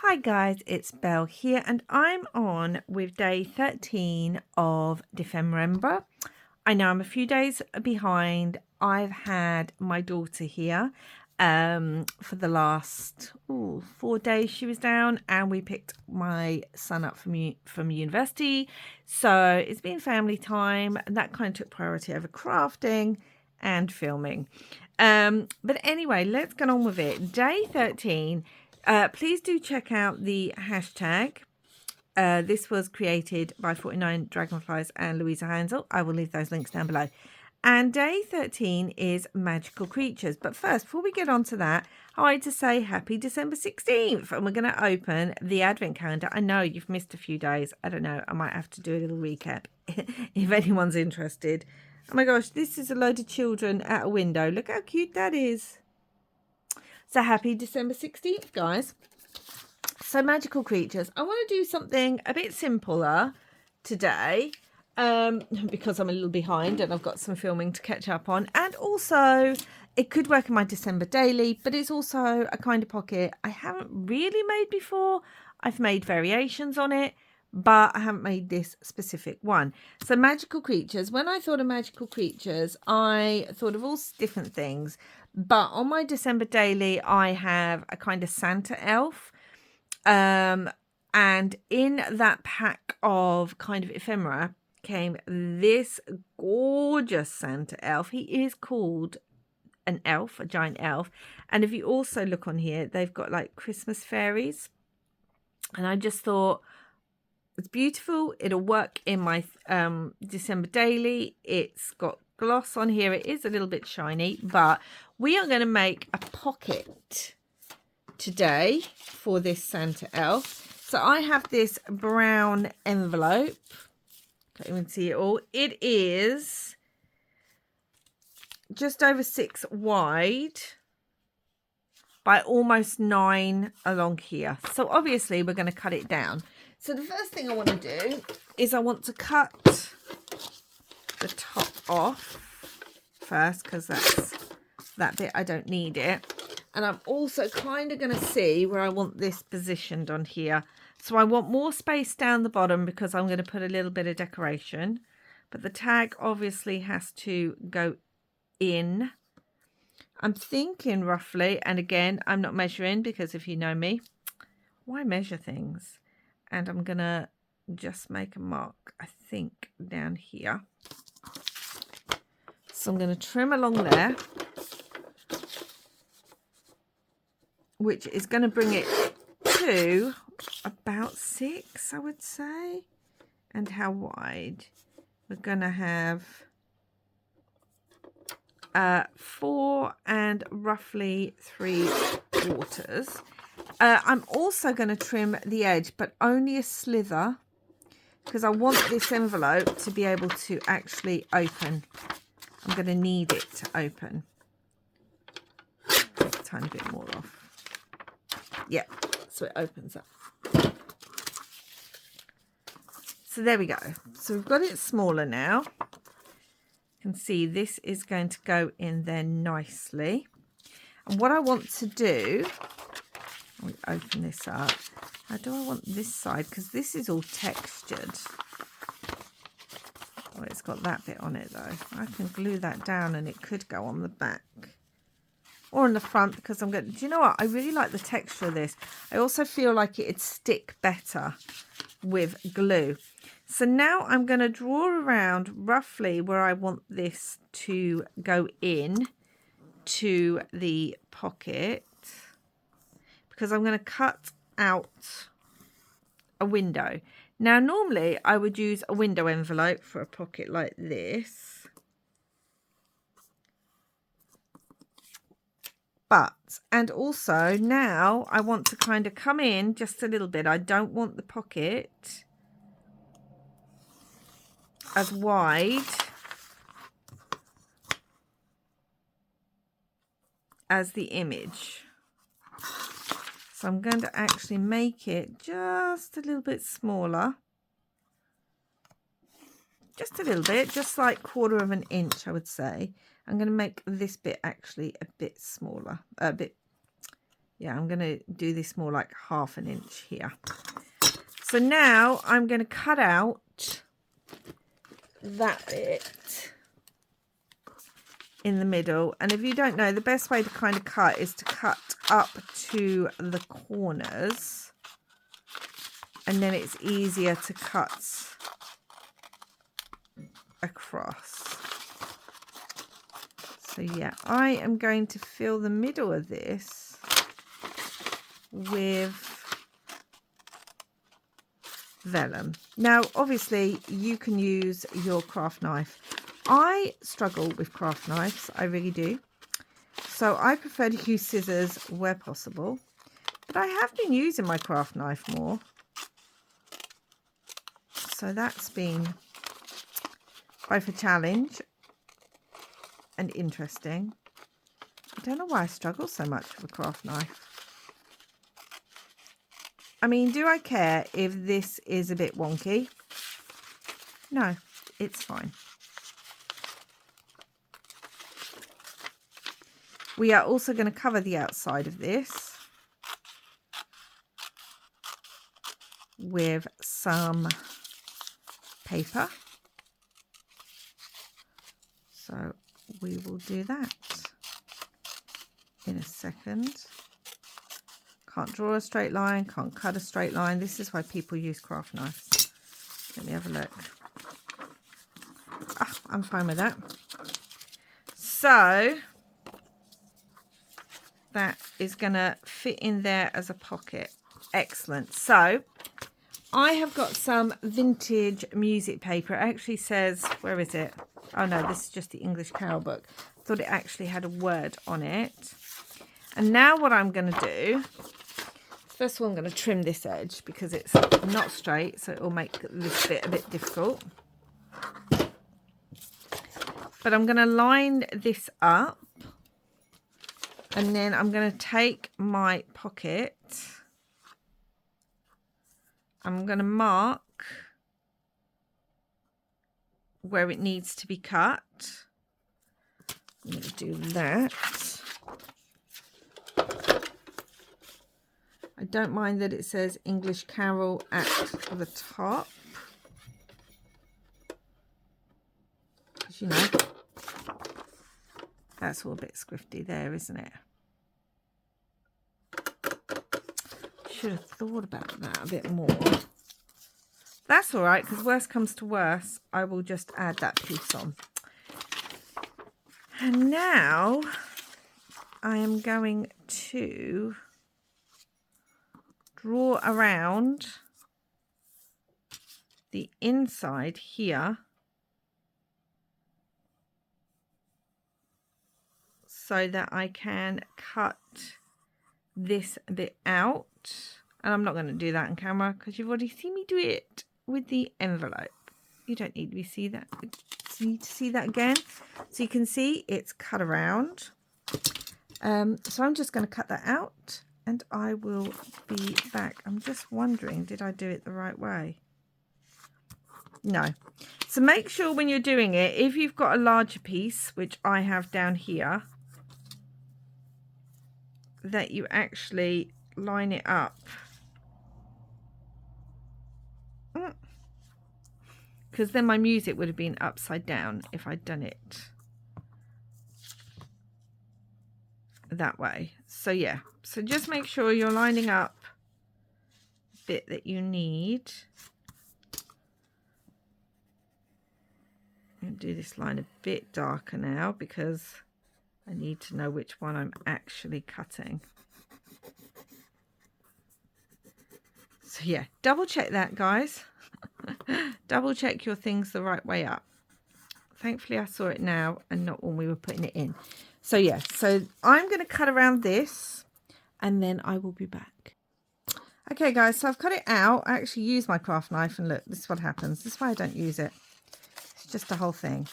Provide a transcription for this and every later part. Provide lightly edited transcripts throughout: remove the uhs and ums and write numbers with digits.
Hi guys, it's Belle here and I'm on with day 13 of December. I know I'm a few days behind. I've had my daughter here for the last 4 days she was down, and we picked my son up from university. So it's been family time, and that kind of took priority over crafting and filming. But anyway, let's get on with it. Day 13. Please do check out the hashtag. This was created by 49 Dragonflies and Louisa Hansel. I will leave those links down below. And day 13 is magical creatures. But first, before we get on to that, I wanted to say happy December 16th. And we're going to open the advent calendar. I know you've missed a few days. I don't know. I might have to do a little recap if anyone's interested. Oh my gosh, this is a load of children at a window. Look how cute that is. So happy December 16th, guys. So magical creatures. I want to do something a bit simpler today because I'm a little behind and I've got some filming to catch up on. And also, it could work in my December daily, but it's also a kind of pocket I haven't really made before. I've made variations on it, but I haven't made this specific one. So magical creatures. When I thought of magical creatures, I thought of all different things. But on my December daily, I have a kind of Santa elf. And in that pack of kind of ephemera came this gorgeous Santa elf. He is called an elf, a giant elf. And if you also look on here, they've got like Christmas fairies. And I just thought, it's beautiful. It'll work in my December daily. It's got gloss on here. It is a little bit shiny, but we are going to make a pocket today for this Santa elf. So I have this brown envelope. Can't even see it all. It is just over 6 wide by almost 9 along here. So obviously we're going to cut it down. So the first thing I want to do is I want to cut the top off first, because that's that bit, I don't need it. And I'm also kind of going to see where I want this positioned on here. So I want more space down the bottom because I'm going to put a little bit of decoration. But the tag obviously has to go in. I'm thinking roughly, and again, I'm not measuring because if you know me, why measure things? And I'm going to just make a mark, I think, down here. So I'm going to trim along there, which is going to bring it to about 6, I would say. And how wide? We're going to have 4 and roughly 3/4. I'm also going to trim the edge, but only a slither, because I want this envelope to be able to actually open. I'm going to need it to open. Take a tiny bit more off. Yeah, so it opens up. So there we go. So we've got it smaller now. You can see this is going to go in there nicely. And what I want to do, let me open this up. How do I want this side? Because this is all textured. Oh, it's got that bit on it though. I can glue that down and it could go on the back. Or on the front, because I'm going to... Do you know what? I really like the texture of this. I also feel like it'd stick better with glue. So now I'm going to draw around roughly where I want this to go in to the pocket, because I'm going to cut out a window. Now, normally I would use a window envelope for a pocket like this. But, and also now I want to kind of come in just a little bit. I don't want the pocket as wide as the image. So I'm going to actually make it just a little bit smaller. Just a little bit, just like 1/4 of an inch, I would say. I'm going to make this bit actually a bit smaller, Yeah, I'm going to do this more like 1/2 inch here. So now I'm going to cut out that bit in the middle. And if you don't know, the best way to kind of cut is to cut up to the corners. And then it's easier to cut across. So yeah, I am going to fill the middle of this with vellum. Now, obviously, you can use your craft knife. I struggle with craft knives, I really do. So I prefer to use scissors where possible. But I have been using my craft knife more. So that's been both a challenge and interesting. I don't know why I struggle so much with a craft knife. I mean, do I care if this is a bit wonky? No, it's fine. We are also going to cover the outside of this with some paper. So we will do that in a second. Can't draw a straight line, can't cut a straight line. This is why people use craft knives. Let me have a look. Ah, I'm fine with that. So that is going to fit in there as a pocket. Excellent. So I have got some vintage music paper. It actually says, where is it? Oh no, this is just the English Carol book. I thought it actually had a word on it. And now what I'm going to do, first of all, I'm going to trim this edge because it's not straight, so it will make this bit a bit difficult. But I'm going to line this up, and then I'm going to take my pocket. I'm going to mark where it needs to be cut. I'm going to do that. I don't mind that it says English Carol at the top. Because, you know, that's all a bit scrifty there, isn't it? Should have thought about that a bit more. That's all right, because worst comes to worst, I will just add that piece on. And now I am going to draw around the inside here so that I can cut this bit out. And I'm not going to do that on camera because you've already seen me do it with the envelope. You don't need to see that. Again. So you can see it's cut around. So I'm just going to cut that out and I will be back. I'm just wondering, did I do it the right way? No. So make sure when you're doing it, if you've got a larger piece, which I have down here, that you actually line it up. Because then my music would have been upside down if I'd done it that way. So yeah, so just make sure you're lining up the bit that you need. I'm going to do this line a bit darker now because I need to know which one I'm actually cutting. So yeah, double check that, guys. Double check your things the right way up. Thankfully I saw it now and not when we were putting it in. So yeah, so I'm going to cut around this and then I will be back. Okay guys, so I've cut it out. I actually use my craft knife and look, this is what happens. This is why I don't use it. It's just the whole thing.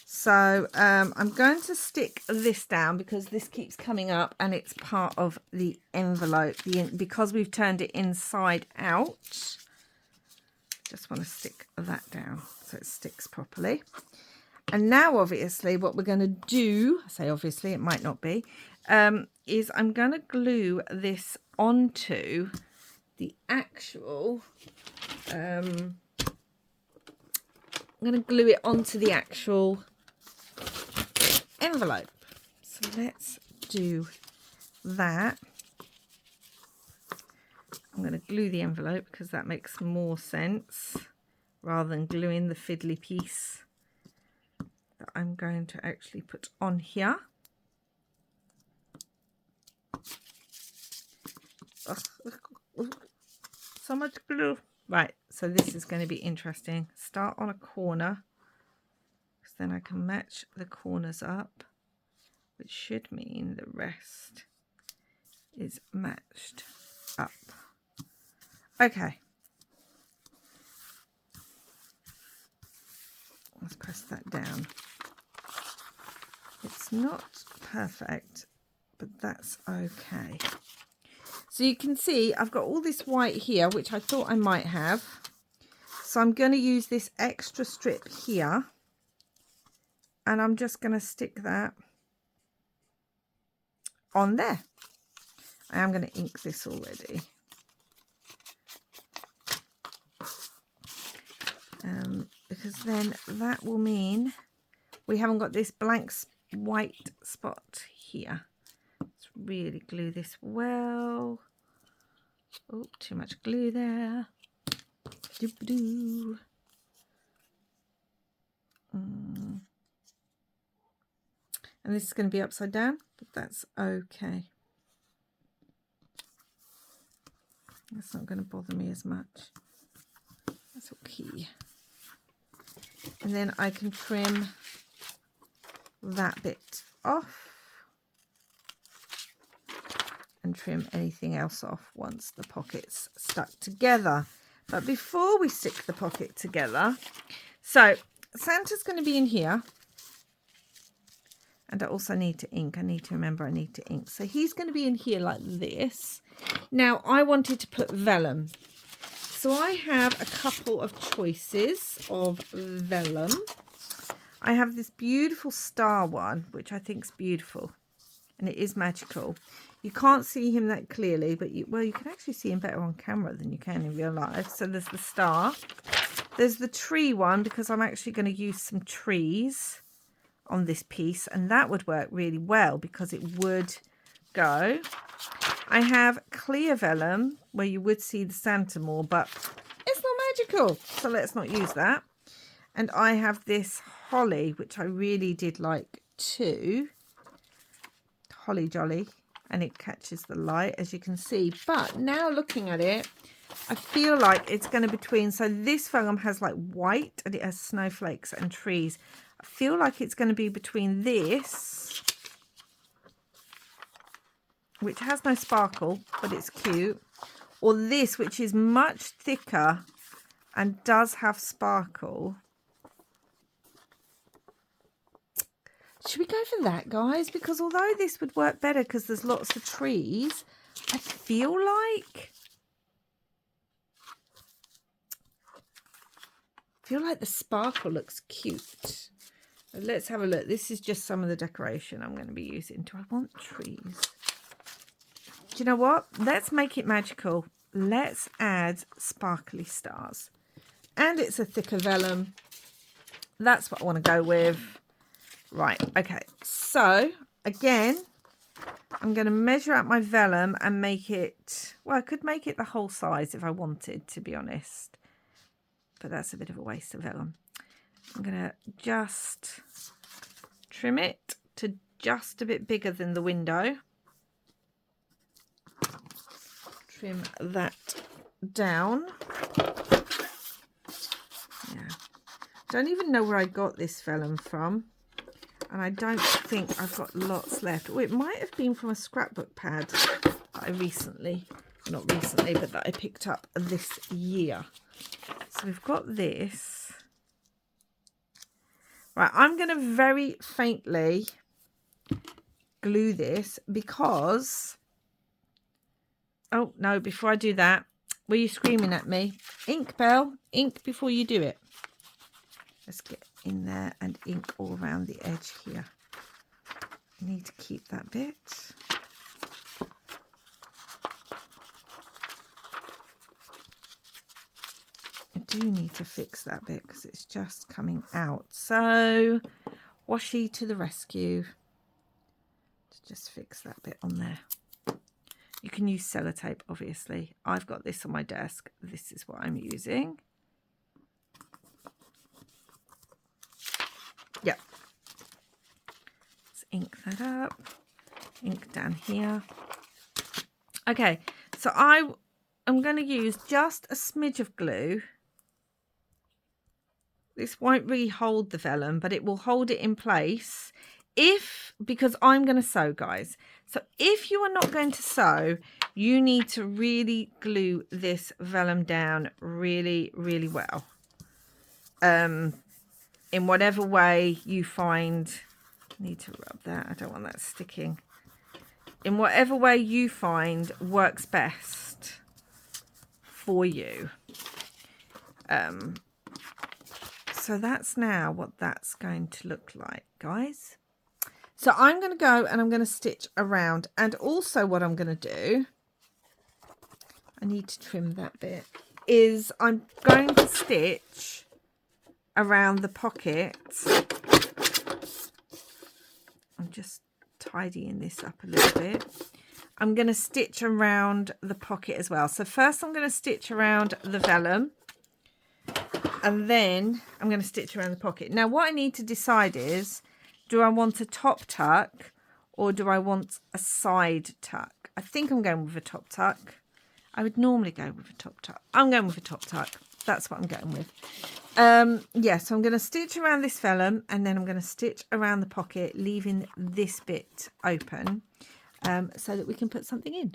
So I'm going to stick this down because this keeps coming up and it's part of the envelope. Because we've turned it inside out, just want to stick that down so it sticks properly. And now obviously what we're going to do, I say obviously, it might not be, is I'm going to glue this onto the actual, I'm going to glue it onto the actual envelope. So let's do that. I'm going to glue the envelope because that makes more sense rather than gluing the fiddly piece that I'm going to actually put on here. So much glue. Right, so this is going to be interesting. Start on a corner, because then I can match the corners up, which should mean the rest is matched up. Okay. Let's press that down. It's not perfect, but that's okay. So you can see I've got all this white here, which I thought I might have. So I'm going to use this extra strip here, and I'm just going to stick that on there. I am going to ink this already. Because then that will mean we haven't got this blank white spot here. Let's really glue this well. Oh, too much glue there. Doop-doo. And this is going to be upside down, but that's okay. That's not going to bother me as much. That's okay. And then I can trim that bit off and trim anything else off once the pocket's stuck together. But before we stick the pocket together, so Santa's going to be in here, and I also need to ink. I need to remember I need to ink. So he's going to be in here like this. Now I wanted to put vellum. So I have a couple of choices of vellum. I have this beautiful star one, which I think is beautiful, and it is magical. You can't see him that clearly, but you can actually see him better on camera than you can in real life. So there's the star. There's the tree one, because I'm actually going to use some trees on this piece, and that would work really well because it would go. I have clear vellum where you would see the Santa more, but it's not magical, so let's not use that. And I have this holly, which I really did like too. Holly jolly, and it catches the light, as you can see. But now looking at it, I feel like it's going to between, so this vellum has like white and it has snowflakes and trees. I feel like it's going to be between this, which has no sparkle, but it's cute, or this, which is much thicker and does have sparkle. Should we go for that, guys? Because although this would work better because there's lots of trees, I feel like the sparkle looks cute. Let's have a look. This is just some of the decoration I'm going to be using. Do I want trees? Do you know what? Let's make it magical. Let's add sparkly stars. And it's a thicker vellum. That's what I want to go with. Right, okay. So, again, I'm going to measure out my vellum and make it... Well, I could make it the whole size if I wanted, to be honest. But that's a bit of a waste of vellum. I'm going to just trim it to just a bit bigger than the window. Trim that down. Yeah. Don't even know where I got this vellum from. And I don't think I've got lots left. Oh, it might have been from a scrapbook pad that I recently, not recently, but that I picked up this year. So we've got this. Right, I'm going to very faintly glue this because... Oh, no, before I do that, were you screaming at me? Ink, Belle, ink before you do it. Let's get in there and ink all around the edge here. I need to keep that bit. do need to fix that bit because it's just coming out. So washi to the rescue to just fix that bit on there. You can use sellotape, obviously. I've got this on my desk. This is what I'm using. Yep. Let's ink that up. Ink down here. Okay, so I'm going to use just a smidge of glue. This won't really hold the vellum, but it will hold it in place because I'm going to sew, guys. So if you are not going to sew, you need to really glue this vellum down really, really well. In whatever way you find, need to rub that. I don't want that sticking. In whatever way you find works best for you. So that's now what that's going to look like, guys. So I'm going to go and I'm going to stitch around. And also what I'm going to do, I need to trim that bit, is I'm going to stitch around the pocket. I'm just tidying this up a little bit. I'm going to stitch around the pocket as well. So first I'm going to stitch around the vellum. And then I'm going to stitch around the pocket. Now what I need to decide is, do I want a top tuck or do I want a side tuck? I think I'm going with a top tuck. I would normally go with a top tuck. I'm going with a top tuck. That's what I'm going with. Yeah, so I'm going to stitch around this vellum and then I'm going to stitch around the pocket, leaving this bit open so that we can put something in.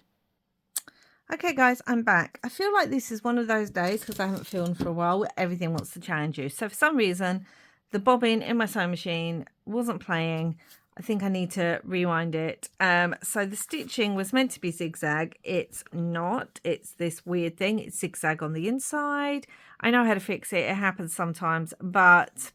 Okay, guys, I'm back. I feel like this is one of those days, because I haven't filmed for a while, where everything wants to challenge you. So for some reason, the bobbin in my sewing machine wasn't playing. I think I need to rewind it. So the stitching was meant to be zigzag. It's not. It's this weird thing. It's zigzag on the inside. I know how to fix it. It happens sometimes, but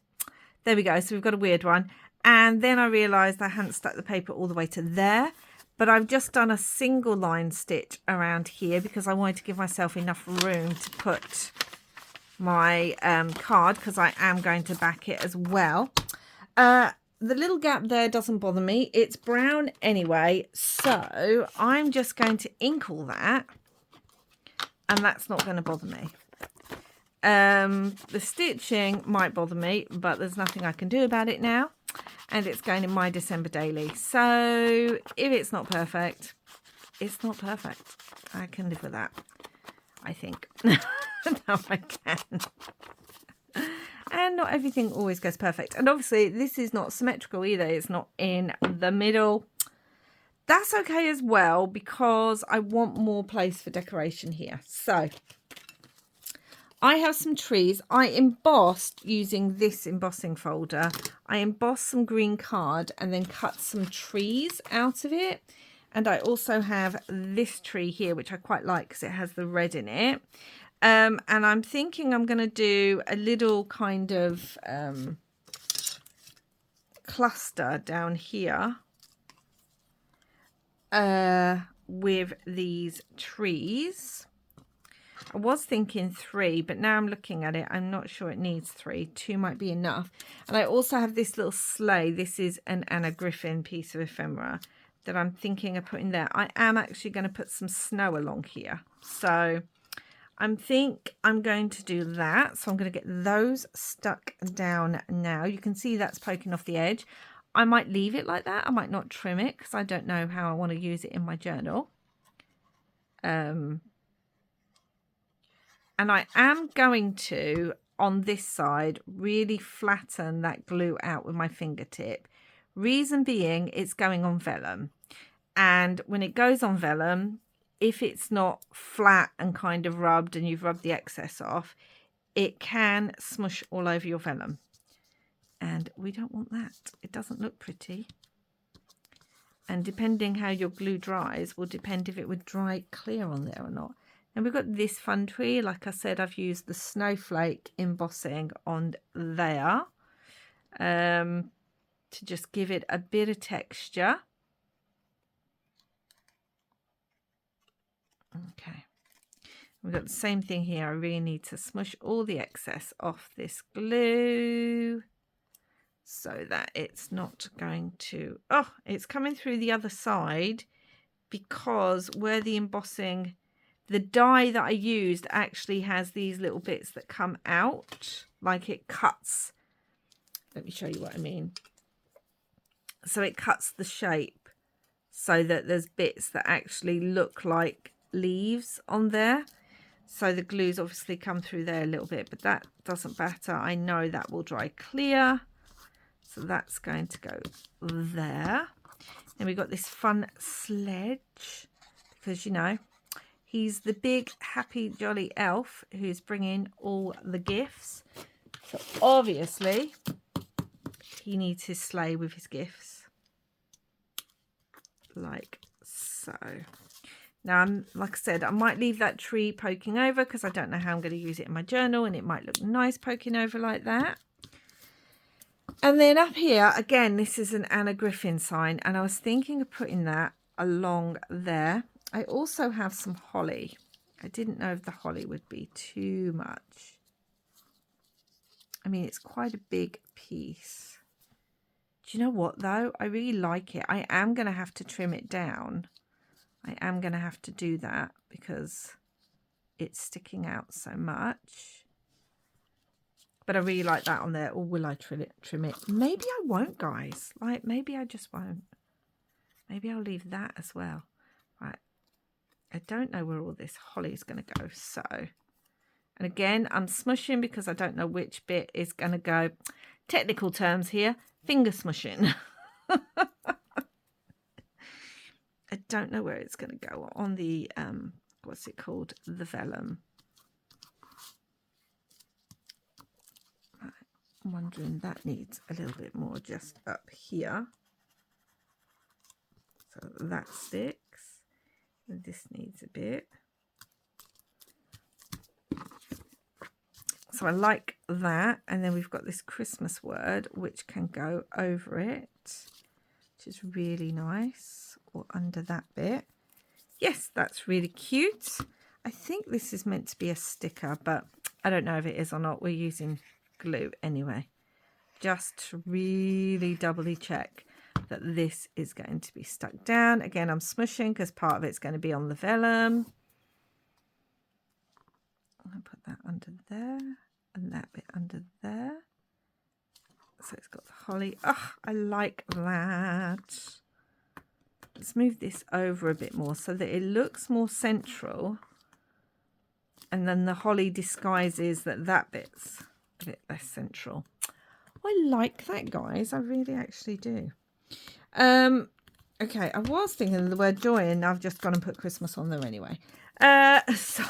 there we go. So we've got a weird one. And then I realised I hadn't stuck the paper all the way to there. But I've just done a single line stitch around here because I wanted to give myself enough room to put my card, because I am going to back it as well. The little gap there doesn't bother me. It's brown anyway, so I'm just going to ink all that, and that's not going to bother me. The stitching might bother me, but there's nothing I can do about it now. And it's going in my December daily. So if it's not perfect, it's not perfect. I can live with that, I think. No, I can. And not everything always goes perfect. And obviously, this is not symmetrical either. It's not in the middle. That's okay as well, because I want more place for decoration here. So I have some trees. I embossed using this embossing folder. I embossed some green card and then cut some trees out of it. And I also have this tree here, which I quite like because it has the red in it. And I'm thinking I'm going to do a little kind of cluster down here with these trees. I was thinking 3, but now I'm looking at it, I'm not sure it needs 3. 2 might be enough. And I also have this little sleigh. This is an Anna Griffin piece of ephemera that I'm thinking of putting there. I am actually going to put some snow along here. So I think I'm going to do that. So I'm going to get those stuck down now. You can see that's poking off the edge. I might leave it like that. I might not trim it because I don't know how I want to use it in my journal. And I am going to, on this side, really flatten that glue out with my fingertip. Reason being, it's going on vellum. And when it goes on vellum, if it's not flat and kind of rubbed and you've rubbed the excess off, it can smush all over your vellum. And we don't want that. It doesn't look pretty. And depending how your glue dries will depend if it would dry clear on there or not. And we've got this fun tree. Like I said, I've used the snowflake embossing on there to just give it a bit of texture. Okay. We've got the same thing here. I really need to smush all the excess off this glue so that it's not going to... Oh, it's coming through the other side because where the embossing... The die that I used actually has these little bits that come out, like it cuts. Let me show you what I mean. So it cuts the shape so that there's bits that actually look like leaves on there. So the glue's obviously come through there a little bit, but that doesn't matter. I know that will dry clear. So that's going to go there. Then we've got this fun sledge because, you know, he's the big, happy, jolly elf who's bringing all the gifts. So obviously, he needs his sleigh with his gifts. Like so. Now, like I said, I might leave that tree poking over because I don't know how I'm going to use it in my journal, and it might look nice poking over like that. And then up here, again, this is an Anna Griffin sign, and I was thinking of putting that along there. I also have some holly. I didn't know if the holly would be too much. I mean, it's quite a big piece. Do you know what, though? I really like it. I am going to have to trim it down. I am going to have to do that because it's sticking out so much. But I really like that on there. Or will I trim it? Maybe I won't, guys. Like, maybe I just won't. Maybe I'll leave that as well. Right. I don't know where all this holly is going to go. So, and again, I'm smushing because I don't know which bit is going to go. Technical terms here. Finger smushing. I don't know where it's going to go on the, what's it called? The vellum. Right. I'm wondering that needs a little bit more just up here. So that sticks. And this needs a bit. So I like that. And then we've got this Christmas word, which can go over it, which is really nice. Or under that bit. Yes, that's really cute. I think this is meant to be a sticker, but I don't know if it is or not. We're using glue anyway. Just to really doubly check that this is going to be stuck down. Again, I'm smushing because part of it's going to be on the vellum. I'm going to put that under there and that bit under there. So it's got the holly. Oh, I like that. Let's move this over a bit more so that it looks more central. And then the holly disguises that bit's a bit less central. I like that, guys. I really actually do. Okay, I was thinking of the word joy, and I've just gone and put Christmas on there anyway. So,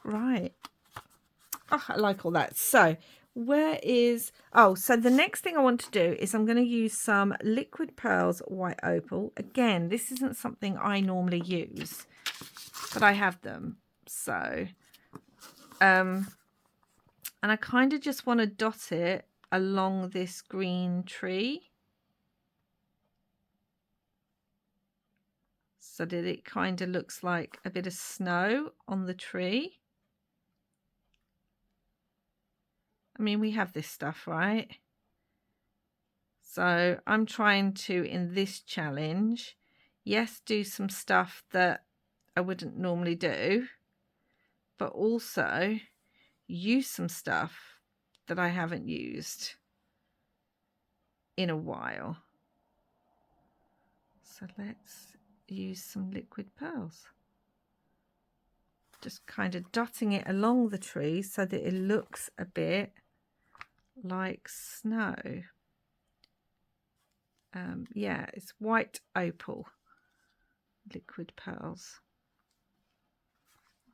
right. Oh, I like all that. So, where is... Oh, so the next thing I want to do is I'm going to use some Liquid Pearls White Opal. Again, this isn't something I normally use, but I have them. So, and I kind of just want to dot it along this green tree so that it kind of looks like a bit of snow on the tree. I mean, we have this stuff, right? So I'm trying to, in this challenge, yes, do some stuff that I wouldn't normally do, but also use some stuff that I haven't used in a while. So let's use some liquid pearls. Just kind of dotting it along the tree so that it looks a bit like snow. Yeah, it's white opal liquid pearls.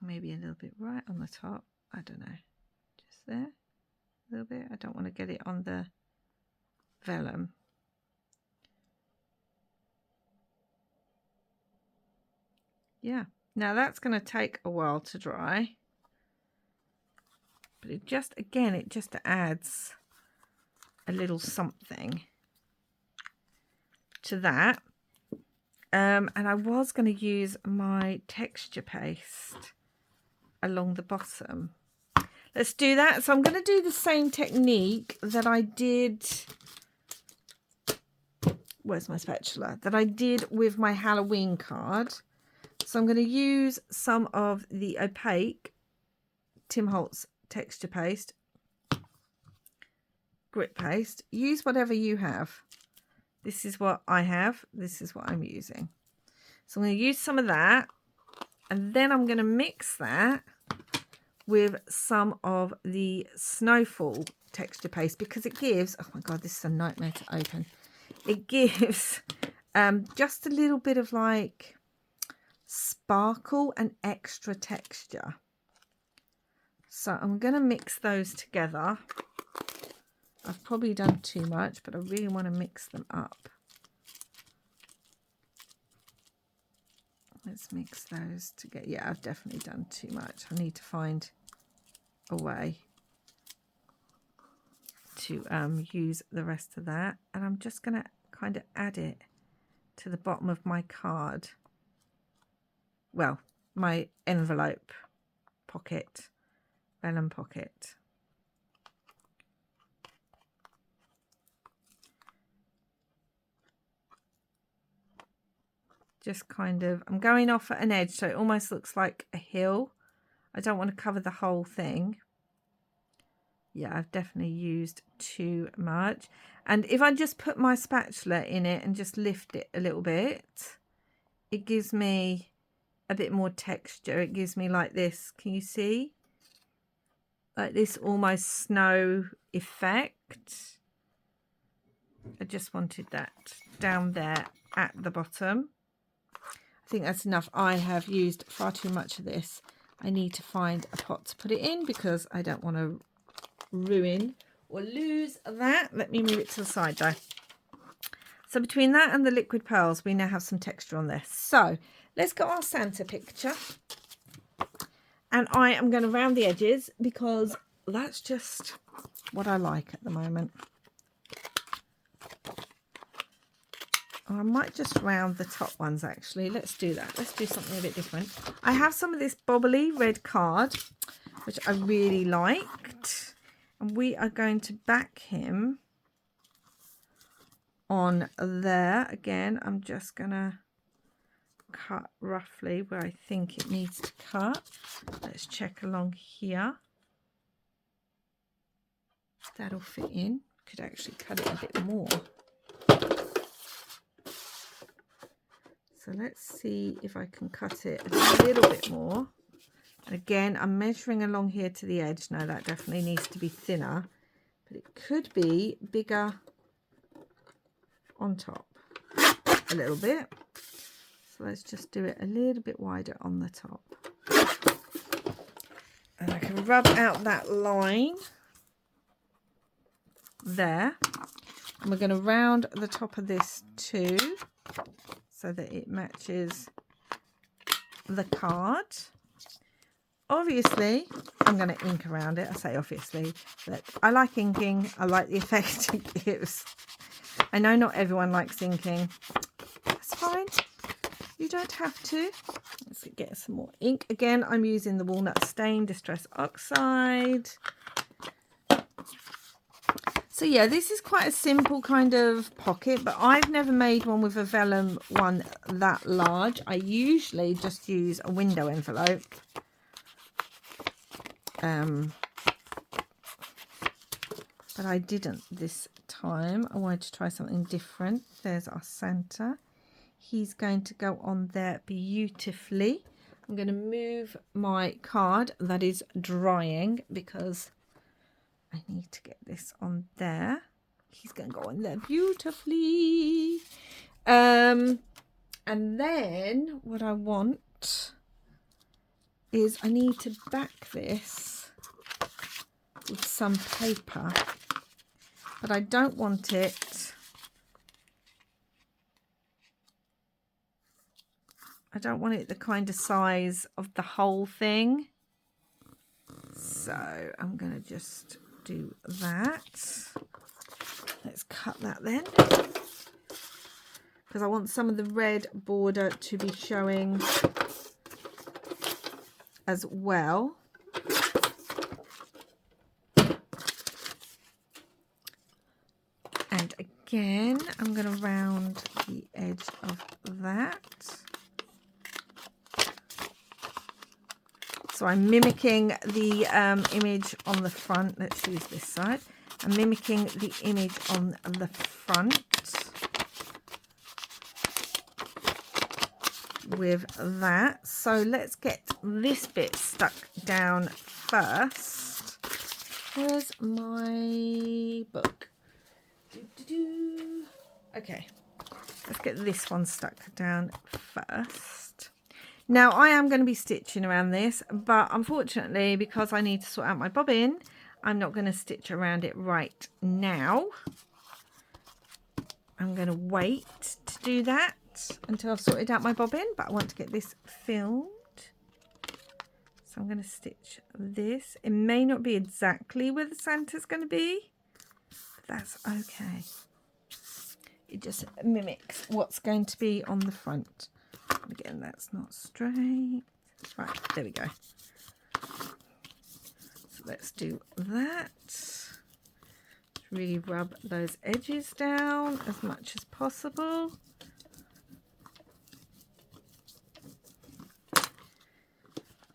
Maybe a little bit right on the top. I don't know. Just there. A little bit. I don't want to get it on the vellum. Yeah. Now that's going to take a while to dry. But it just, again, it just adds a little something to that. And I was going to use my texture paste along the bottom. Let's do that. So I'm going to do the same technique that I did. Where's my spatula? That I did with my Halloween card. So I'm going to use some of the opaque Tim Holtz texture paste, grit paste. Use whatever you have. This is what I have. This is what I'm using. So I'm going to use some of that. And then I'm going to mix that with some of the Snowfall texture paste, because it gives, oh my god, this is a nightmare to open. It gives just a little bit of like sparkle and extra texture. So I'm going to mix those together. I've probably done too much, but I really want to mix them up. Let's mix those together. Yeah, I've definitely done too much. I need to find a way to use the rest of that. And I'm just going to kind of add it to the bottom of my card. Well, my envelope pocket, vellum pocket. Just kind of, I'm going off at an edge, so it almost looks like a hill. I don't want to cover the whole thing. Yeah, I've definitely used too much. And if I just put my spatula in it and just lift it a little bit, it gives me a bit more texture. It gives me like this, can you see? Like this almost snow effect. I just wanted that down there at the bottom. I think that's enough. I have used far too much of this. I need to find a pot to put it in because I don't want to ruin or lose that. Let me move it to the side though. So between that and the liquid pearls, we now have some texture on this. So let's get our Santa picture. And I am going to round the edges because that's just what I like at the moment. I might just round the top ones actually. Let's do that. Let's do something a bit different. I have some of this bobbly red card, which I really liked. And we are going to back him on there. Again, I'm just going to cut roughly where I think it needs to cut. Let's check along here. That'll fit in. Could actually cut it a bit more. So let's see if I can cut it a little bit more. And again, I'm measuring along here to the edge. No, that definitely needs to be thinner, but it could be bigger on top a little bit. So let's just do it a little bit wider on the top. And I can rub out that line there. And we're going to round the top of this too, so that it matches the card. Obviously, I'm going to ink around it. I say obviously, but I like inking. I like the effect it gives. I know not everyone likes inking. That's fine. You don't have to. Let's get some more ink. Again, I'm using the Walnut Stain Distress Oxide. So yeah, this is quite a simple kind of pocket, but I've never made one with a vellum one that large. I usually just use a window envelope. But I didn't this time. I wanted to try something different. There's our Santa. He's going to go on there beautifully. I'm going to move my card that is drying because I need to get this on there. He's going to go on there beautifully. And then what I want is I need to back this with some paper. But I don't want it. I don't want it the kind of size of the whole thing. So I'm going to just do that. Let's cut that then, because I want some of the red border to be showing as well. And again, I'm going to round the edge of that. So I'm mimicking the image on the front. Let's use this side. I'm mimicking the image on the front with that. So let's get this bit stuck down first. Where's my book? Okay, let's get this one stuck down first. Now I am going to be stitching around this, but unfortunately, because I need to sort out my bobbin, I'm not going to stitch around it right now. I'm going to wait to do that until I've sorted out my bobbin, but I want to get this filmed. So I'm going to stitch this. It may not be exactly where the Santa's going to be, but that's okay. It just mimics what's going to be on the front. Again, that's not straight. Right, there we go. So let's do that. Really rub those edges down as much as possible.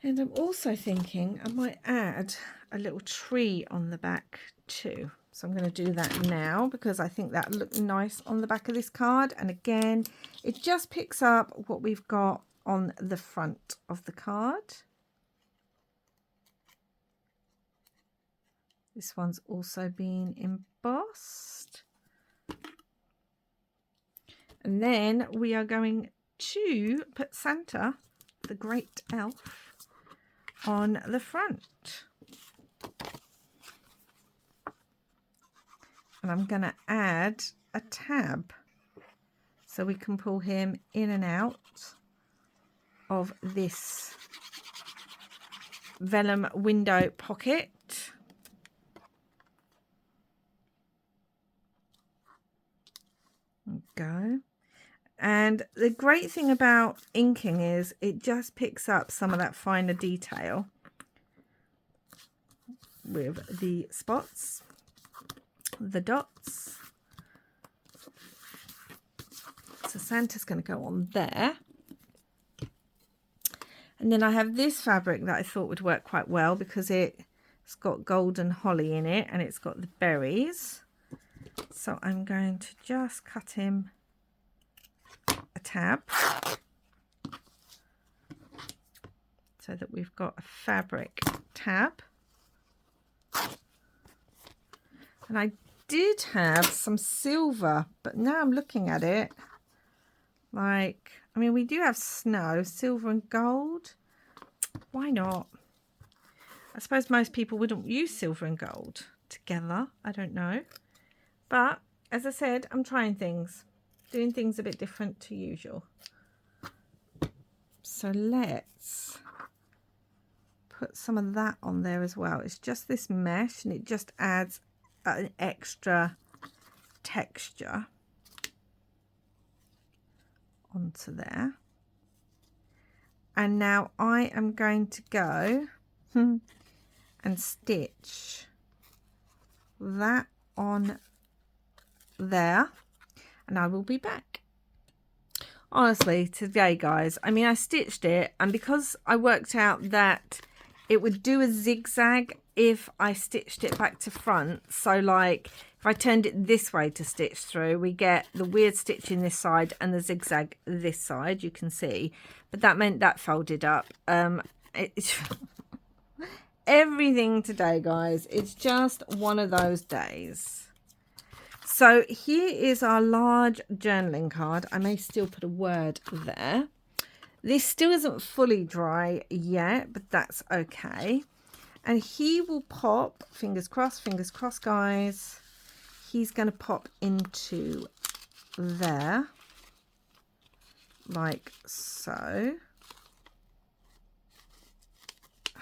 And I'm also thinking I might add a little tree on the back too. So I'm going to do that now because I think that looked nice on the back of this card. And again, it just picks up what we've got on the front of the card. This one's also been embossed. And then we are going to put Santa, the great elf, on the front. And I'm going to add a tab so we can pull him in and out of this vellum window pocket. There we go. And the great thing about inking is it just picks up some of that finer detail with the spots, the dots. So Santa's going to go on there. And then I have this fabric that I thought would work quite well because it's got golden holly in it and it's got the berries. So I'm going to just cut him a tab so that we've got a fabric tab. And I did have some silver, but now I'm looking at it like, I mean, we do have snow, silver and gold. Why not? I suppose most people wouldn't use silver and gold together. I don't know. But as I said, I'm trying things, doing things a bit different to usual. So let's put some of that on there as well. It's just this mesh and it just adds an extra texture onto there. And now I am going to go and stitch that on there, and I will be back. Honestly, today, guys, I mean, I stitched it, and because I worked out that it would do a zigzag if I stitched it back to front, so like if I turned it this way to stitch through, we get the weird stitching this side and the zigzag this side, you can see, but that meant that folded up. Everything today, guys, it's just one of those days. So here is our large journaling card. I may still put a word there. This still isn't fully dry yet, but that's okay. And he will pop, fingers crossed, guys. He's going to pop into there, like so.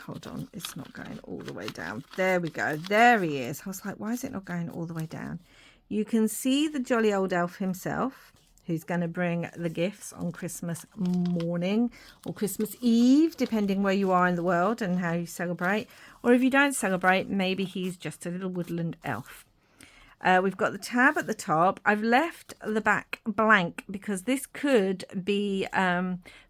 Hold on, it's not going all the way down. There we go. There he is. I was like, why is it not going all the way down? You can see the jolly old elf himself, who's going to bring the gifts on Christmas morning or Christmas Eve, depending where you are in the world and how you celebrate. Or if you don't celebrate, maybe he's just a little woodland elf. We've got the tab at the top. I've left the back blank because this could be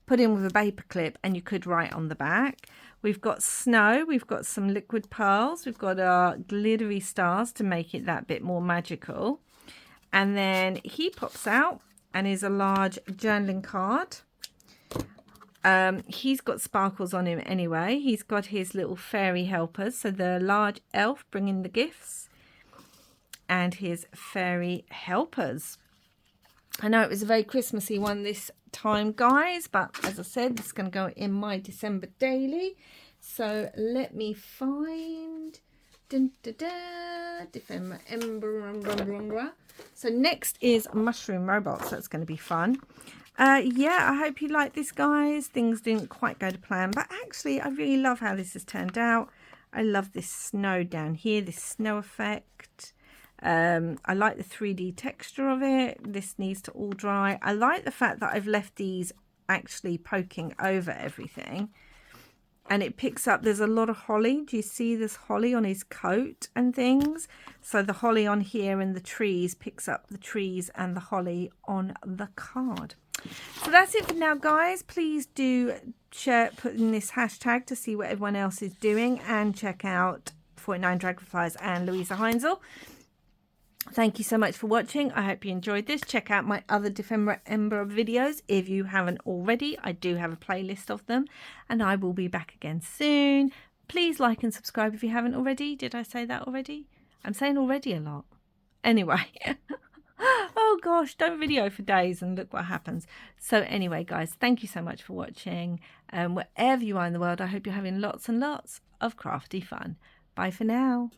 put in with a paper clip and you could write on the back. We've got snow. We've got some liquid pearls. We've got our glittery stars to make it that bit more magical. And then he pops out and is a large journaling card. He's got sparkles on him anyway. He's got his little fairy helpers. So the large elf bringing the gifts and his fairy helpers. I know it was a very Christmassy one this time, guys, but as I said, this is going to go in my December daily. So let me find December Ember. So next is Mushroom Robots. That's going to be fun. Yeah, I hope you like this, guys. Things didn't quite go to plan, but actually I really love how this has turned out. I love this snow down here, this snow effect. I like the 3D texture of it. This needs to all dry. I like the fact that I've left these actually poking over everything. And it picks up, there's a lot of holly. Do you see this holly on his coat and things? So the holly on here and the trees picks up the trees and the holly on the card. So that's it for now, guys. Please do share, put in this hashtag to see what everyone else is doing. And check out 49 Dragonflies and Louisa Heinzel. Thank you so much for watching. I hope you enjoyed this. Check out my other December videos if you haven't already. I do have a playlist of them and I will be back again soon. Please like and subscribe if you haven't already. Did I say that already? I'm saying already a lot. Anyway. Oh gosh, don't video for days and look what happens. So anyway, guys, thank you so much for watching. Wherever you are in the world, I hope you're having lots and lots of crafty fun. Bye for now.